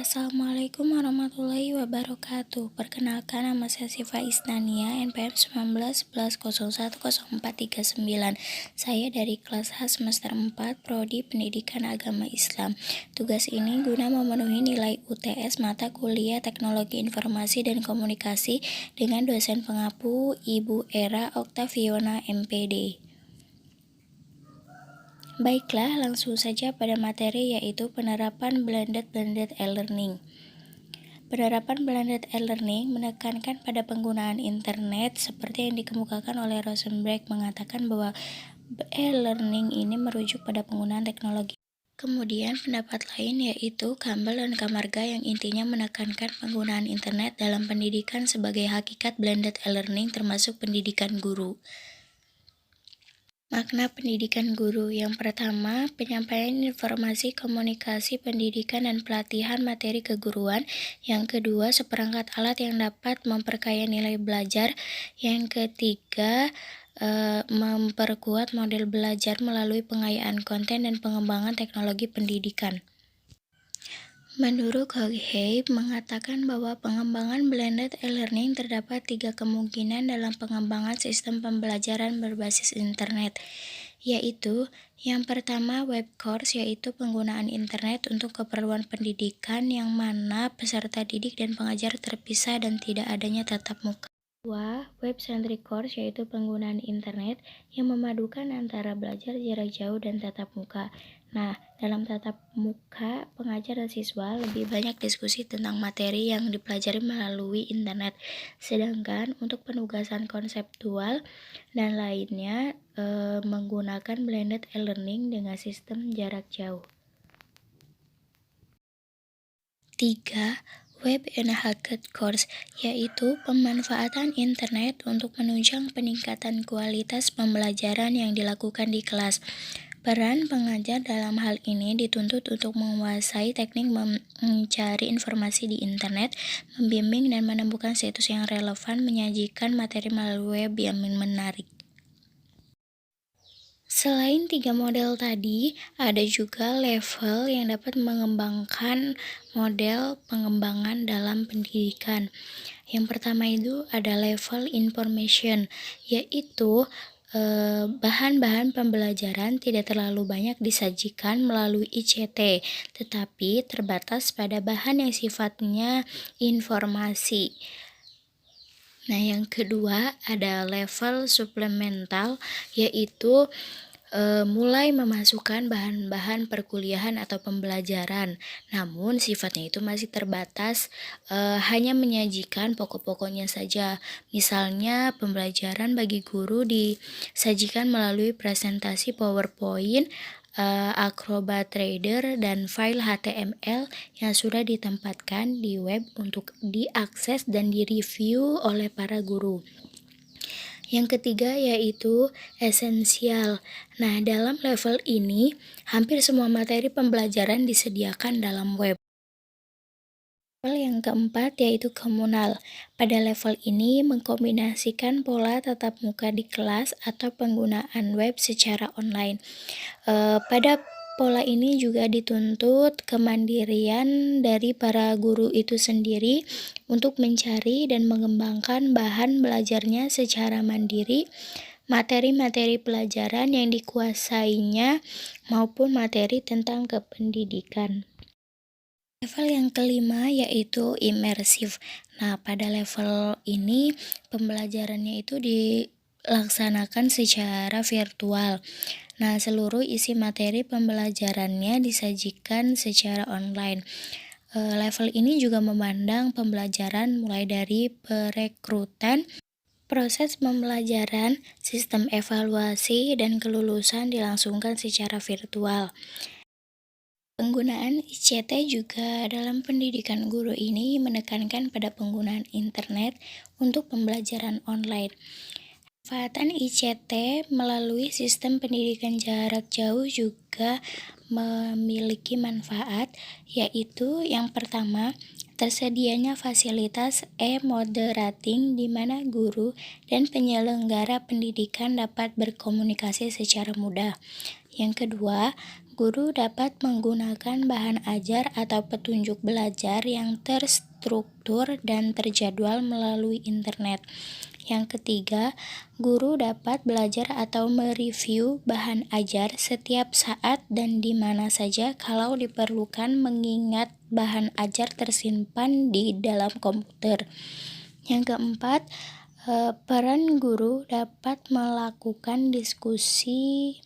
Assalamualaikum warahmatullahi wabarakatuh. Perkenalkan, nama saya Siva Isnania, NPM 1911010439. Saya dari kelas H semester 4, Prodi Pendidikan Agama Islam. Tugas ini guna memenuhi nilai UTS mata kuliah Teknologi Informasi dan Komunikasi dengan dosen pengampu Ibu Era Oktaviona MPD. Baiklah, langsung saja pada materi, yaitu penerapan blended e-learning. Penerapan blended e-learning menekankan pada penggunaan internet seperti yang dikemukakan oleh Rosenberg, mengatakan bahwa e-learning ini merujuk pada penggunaan teknologi. Kemudian pendapat lain yaitu Campbell dan Camarga yang intinya menekankan penggunaan internet dalam pendidikan sebagai hakikat blended e-learning termasuk pendidikan guru. Makna pendidikan guru. Yang pertama, penyampaian informasi, komunikasi, pendidikan, dan pelatihan materi keguruan. Yang kedua, seperangkat alat yang dapat memperkaya nilai belajar. Yang ketiga, memperkuat model belajar melalui pengayaan konten dan pengembangan teknologi pendidikan. Menurut Hoghey mengatakan bahwa pengembangan blended e-learning terdapat 3 kemungkinan dalam pengembangan sistem pembelajaran berbasis internet, yaitu yang pertama web course, yaitu penggunaan internet untuk keperluan pendidikan yang mana peserta didik dan pengajar terpisah dan tidak adanya tatap muka. Kedua, web-centric course, yaitu penggunaan internet yang memadukan antara belajar jarak jauh dan tatap muka. Nah, dalam tatap muka, pengajar dan siswa lebih banyak diskusi tentang materi yang dipelajari melalui internet. Sedangkan untuk penugasan konseptual dan lainnya menggunakan blended e-learning dengan sistem jarak jauh. 3. Web-enhanced course, yaitu pemanfaatan internet untuk menunjang peningkatan kualitas pembelajaran yang dilakukan di kelas. Peran pengajar dalam hal ini dituntut untuk menguasai teknik mencari informasi di internet, membimbing dan menemukan situs yang relevan, menyajikan materi melalui web yang menarik. Selain 3 model tadi, ada juga level yang dapat mengembangkan model pengembangan dalam pendidikan. Yang pertama itu ada level information, yaitu bahan-bahan pembelajaran tidak terlalu banyak disajikan melalui ICT, tetapi terbatas pada bahan yang sifatnya informasi. Nah, yang kedua ada level supplemental, yaitu mulai memasukkan bahan-bahan perkuliahan atau pembelajaran, namun sifatnya itu masih terbatas, hanya menyajikan pokok-pokoknya saja. Misalnya pembelajaran bagi guru disajikan melalui presentasi PowerPoint, Acrobat Reader, dan file HTML yang sudah ditempatkan di web untuk diakses dan direview oleh para guru. Yang ketiga yaitu esensial. Nah, dalam level ini, hampir semua materi pembelajaran disediakan dalam web. Level yang keempat yaitu komunal. Pada level ini mengkombinasikan pola tatap muka di kelas atau penggunaan web secara online. Pada pola ini juga dituntut kemandirian dari para guru itu sendiri untuk mencari dan mengembangkan bahan belajarnya secara mandiri, materi-materi pelajaran yang dikuasainya, maupun materi tentang kependidikan. Level yang kelima yaitu imersif. Nah, pada level ini pembelajarannya itu dilaksanakan secara virtual. Nah, seluruh isi materi pembelajarannya disajikan secara online. Level ini juga memandang pembelajaran mulai dari perekrutan, proses pembelajaran, sistem evaluasi, dan kelulusan dilangsungkan secara virtual. Penggunaan ICT juga dalam pendidikan guru ini menekankan pada penggunaan internet untuk pembelajaran online. Manfaatan ICT melalui sistem pendidikan jarak jauh juga memiliki manfaat, yaitu yang pertama, tersedianya fasilitas e-moderating di mana guru dan penyelenggara pendidikan dapat berkomunikasi secara mudah. Yang kedua, guru dapat menggunakan bahan ajar atau petunjuk belajar yang terstruktur dan terjadwal melalui internet. Yang ketiga, guru dapat belajar atau mereview bahan ajar setiap saat dan di mana saja kalau diperlukan, mengingat bahan ajar tersimpan di dalam komputer. Yang keempat, peran guru dapat melakukan diskusi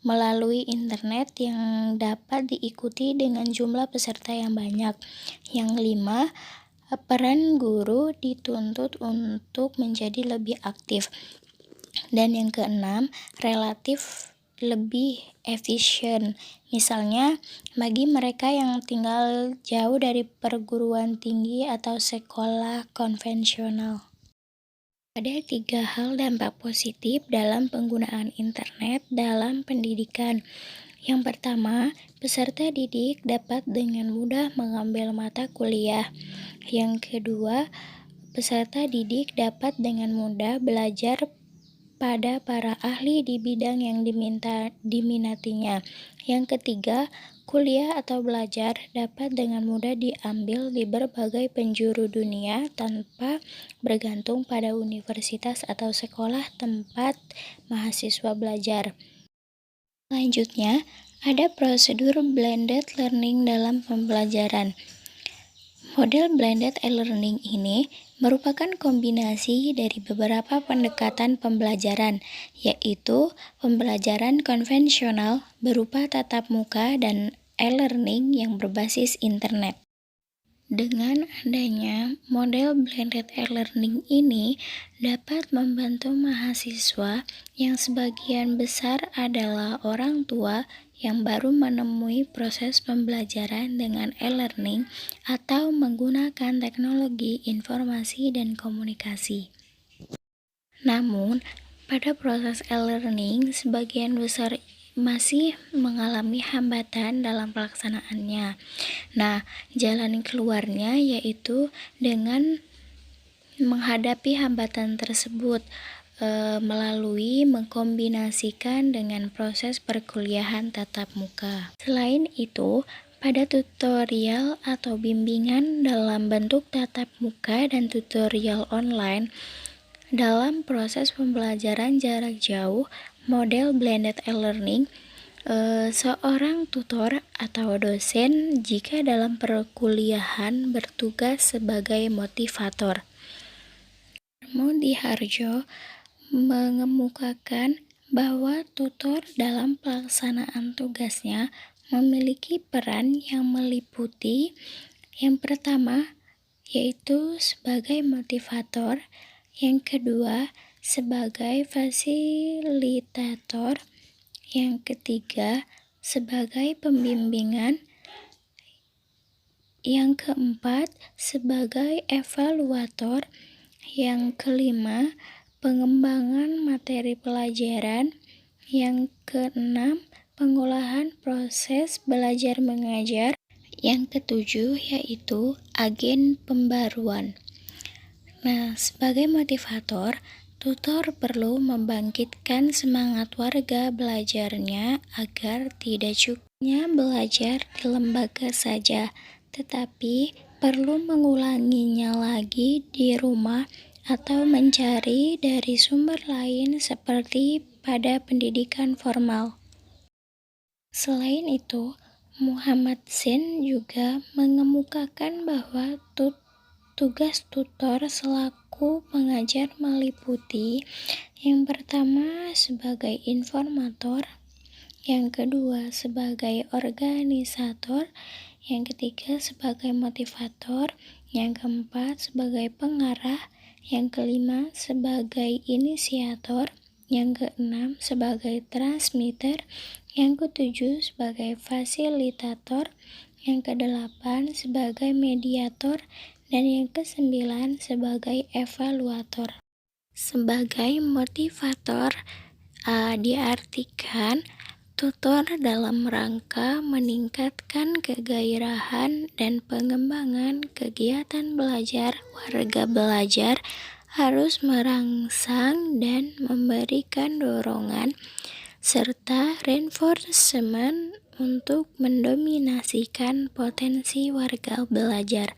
melalui internet yang dapat diikuti dengan jumlah peserta yang banyak. Yang kelima, peran guru dituntut untuk menjadi lebih aktif. Dan yang keenam, relatif lebih efisien. Misalnya, bagi mereka yang tinggal jauh dari perguruan tinggi atau sekolah konvensional. Ada 3 hal dampak positif dalam penggunaan internet dalam pendidikan. Yang pertama, peserta didik dapat dengan mudah mengambil mata kuliah. Yang kedua, peserta didik dapat dengan mudah belajar pada para ahli di bidang yang diminatinya. Yang ketiga, kuliah atau belajar dapat dengan mudah diambil di berbagai penjuru dunia tanpa bergantung pada universitas atau sekolah tempat mahasiswa belajar. Selanjutnya, ada prosedur blended learning dalam pembelajaran. Model blended e-learning ini merupakan kombinasi dari beberapa pendekatan pembelajaran, yaitu pembelajaran konvensional berupa tatap muka dan e-learning yang berbasis internet. Dengan adanya model blended e-learning ini dapat membantu mahasiswa yang sebagian besar adalah orang tua yang baru menemui proses pembelajaran dengan e-learning atau menggunakan teknologi informasi dan komunikasi. Namun, pada proses e-learning, sebagian besar masih mengalami hambatan dalam pelaksanaannya. Nah, jalan keluarnya yaitu dengan menghadapi hambatan tersebut melalui mengkombinasikan dengan proses perkuliahan tatap muka. Selain itu, pada tutorial atau bimbingan dalam bentuk tatap muka dan tutorial online, dalam proses pembelajaran jarak jauh, model blended e-learning, seorang tutor atau dosen jika dalam perkuliahan bertugas sebagai motivator. Harjo mengemukakan bahwa tutor dalam pelaksanaan tugasnya memiliki peran yang meliputi yang pertama yaitu sebagai motivator, yang kedua sebagai fasilitator, yang ketiga sebagai pembimbingan, yang keempat sebagai evaluator, yang kelima pengembangan materi pelajaran, yang keenam pengolahan proses belajar mengajar, yang ketujuh yaitu agen pembaruan. Nah, sebagai motivator, tutor perlu membangkitkan semangat warga belajarnya agar tidak cukupnya belajar di lembaga saja, tetapi perlu mengulanginya lagi di rumah atau mencari dari sumber lain seperti pada pendidikan formal. Selain itu, Muhammad Zain juga mengemukakan bahwa tugas tutor selaku pengajar meliputi yang pertama sebagai informator, yang kedua sebagai organisator, yang ketiga sebagai motivator, yang keempat sebagai pengarah, yang kelima sebagai inisiator, yang keenam sebagai transmitter, yang ketujuh sebagai fasilitator, yang kedelapan sebagai mediator, dan yang kesembilan sebagai evaluator. Sebagai motivator diartikan tutor dalam rangka meningkatkan kegairahan dan pengembangan kegiatan belajar warga belajar harus merangsang dan memberikan dorongan serta reinforcement untuk mendominasikan potensi warga belajar,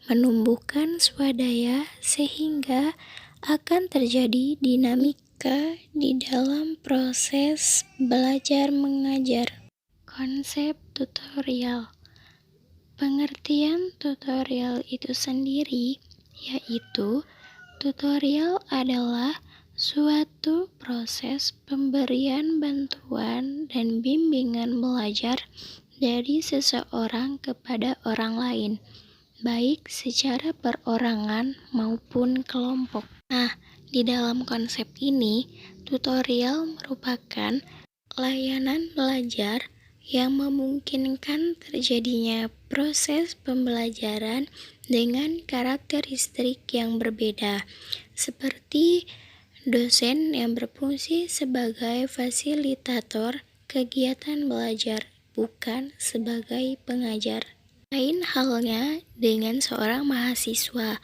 menumbuhkan swadaya sehingga akan terjadi dinamika di dalam proses belajar mengajar. Konsep tutorial. Pengertian tutorial itu sendiri yaitu tutorial adalah suatu proses pemberian bantuan dan bimbingan belajar dari seseorang kepada orang lain, baik secara perorangan maupun kelompok. Nah, di dalam konsep ini, tutorial merupakan layanan belajar yang memungkinkan terjadinya proses pembelajaran dengan karakteristik yang berbeda, seperti dosen yang berfungsi sebagai fasilitator kegiatan belajar, bukan sebagai pengajar. Lain halnya dengan seorang mahasiswa.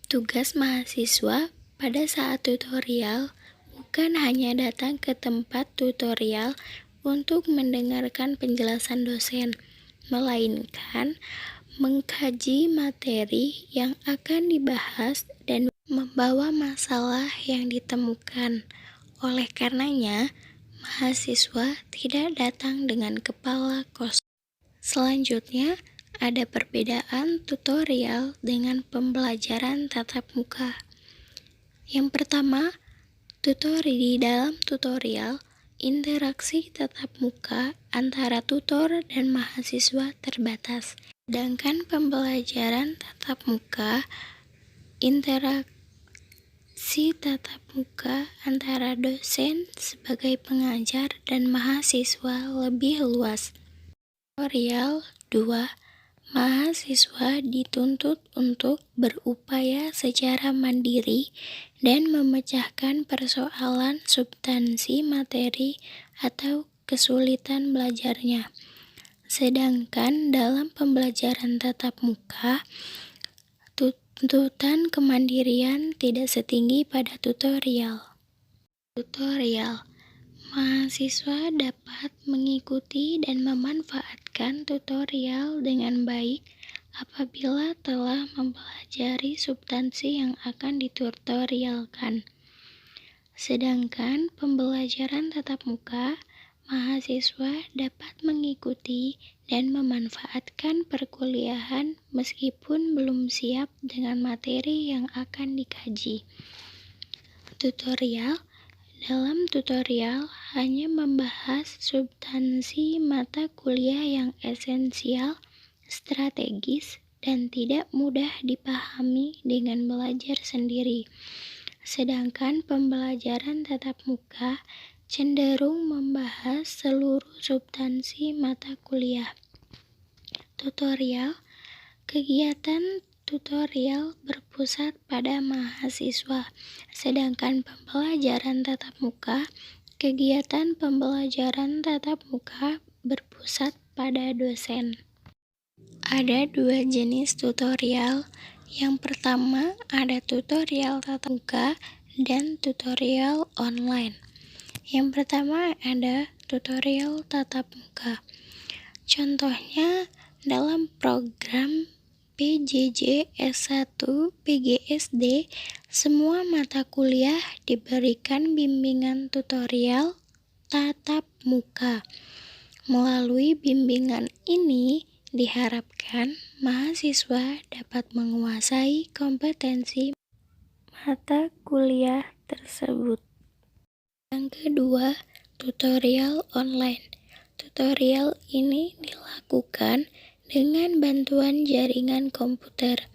Tugas mahasiswa pada saat tutorial bukan hanya datang ke tempat tutorial untuk mendengarkan penjelasan dosen, melainkan mengkaji materi yang akan dibahas dan membawa masalah yang ditemukan. Oleh karenanya, mahasiswa tidak datang dengan kepala kosong. Selanjutnya, ada perbedaan tutorial dengan pembelajaran tatap muka. Yang pertama, di dalam tutorial, interaksi tatap muka antara tutor dan mahasiswa terbatas. Sedangkan pembelajaran tatap muka, interaksi tatap muka antara dosen sebagai pengajar dan mahasiswa lebih luas. Tutorial 2. Mahasiswa dituntut untuk berupaya secara mandiri dan memecahkan persoalan substansi materi atau kesulitan belajarnya. Sedangkan dalam pembelajaran tatap muka, tuntutan kemandirian tidak setinggi pada tutorial. Mahasiswa dapat mengikuti dan memanfaatkan tutorial dengan baik apabila telah mempelajari substansi yang akan ditutorialkan. Sedangkan pembelajaran tatap muka, mahasiswa dapat mengikuti dan memanfaatkan perkuliahan meskipun belum siap dengan materi yang akan dikaji. Dalam tutorial hanya membahas substansi mata kuliah yang esensial, strategis, dan tidak mudah dipahami dengan belajar sendiri. Sedangkan pembelajaran tatap muka cenderung membahas seluruh substansi mata kuliah. Kegiatan tutorial berpusat pada mahasiswa, sedangkan kegiatan pembelajaran tatap muka berpusat pada dosen. Ada 2 jenis tutorial. Yang pertama ada tutorial tatap muka dan tutorial online. Yang pertama ada tutorial tatap muka. Contohnya dalam program PJJ S1 PGSD, semua mata kuliah diberikan bimbingan tutorial tatap muka. Melalui bimbingan ini, diharapkan mahasiswa dapat menguasai kompetensi mata kuliah tersebut. Yang kedua, tutorial online. Tutorial ini dilakukan dengan bantuan jaringan komputer.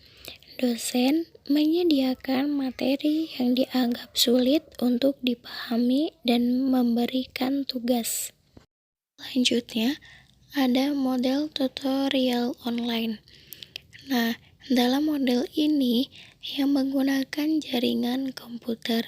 Dosen menyediakan materi yang dianggap sulit untuk dipahami dan memberikan tugas. Selanjutnya, ada model tutorial online. Nah, dalam model ini yang menggunakan jaringan komputer.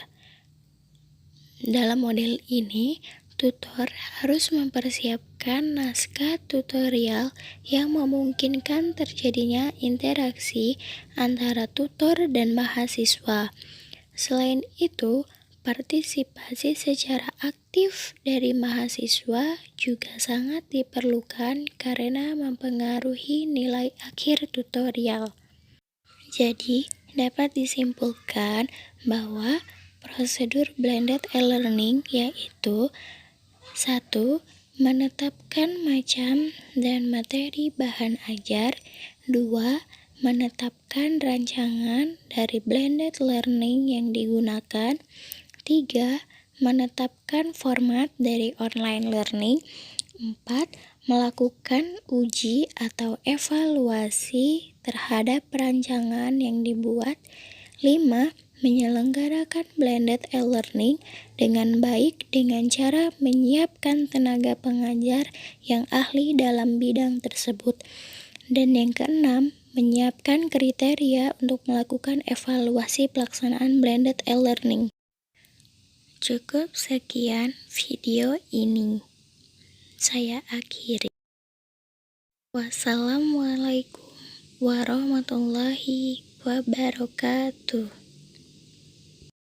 Dalam model ini, tutor harus mempersiapkan naskah tutorial yang memungkinkan terjadinya interaksi antara tutor dan mahasiswa. Selain itu, Partisipasi secara aktif dari mahasiswa juga sangat diperlukan karena mempengaruhi nilai akhir tutorial. Jadi, dapat disimpulkan bahwa prosedur blended e-learning yaitu 1. Menetapkan macam dan materi bahan ajar. 2. Menetapkan rancangan dari blended learning yang digunakan. 3. Menetapkan format dari online learning. 4. Melakukan uji atau evaluasi terhadap perancangan yang dibuat. 5. Menyelenggarakan blended e-learning dengan baik dengan cara menyiapkan tenaga pengajar yang ahli dalam bidang tersebut. Dan yang keenam, menyiapkan kriteria untuk melakukan evaluasi pelaksanaan blended e-learning. Cukup sekian video ini. Saya akhiri. Wassalamualaikum warahmatullahi wabarakatuh.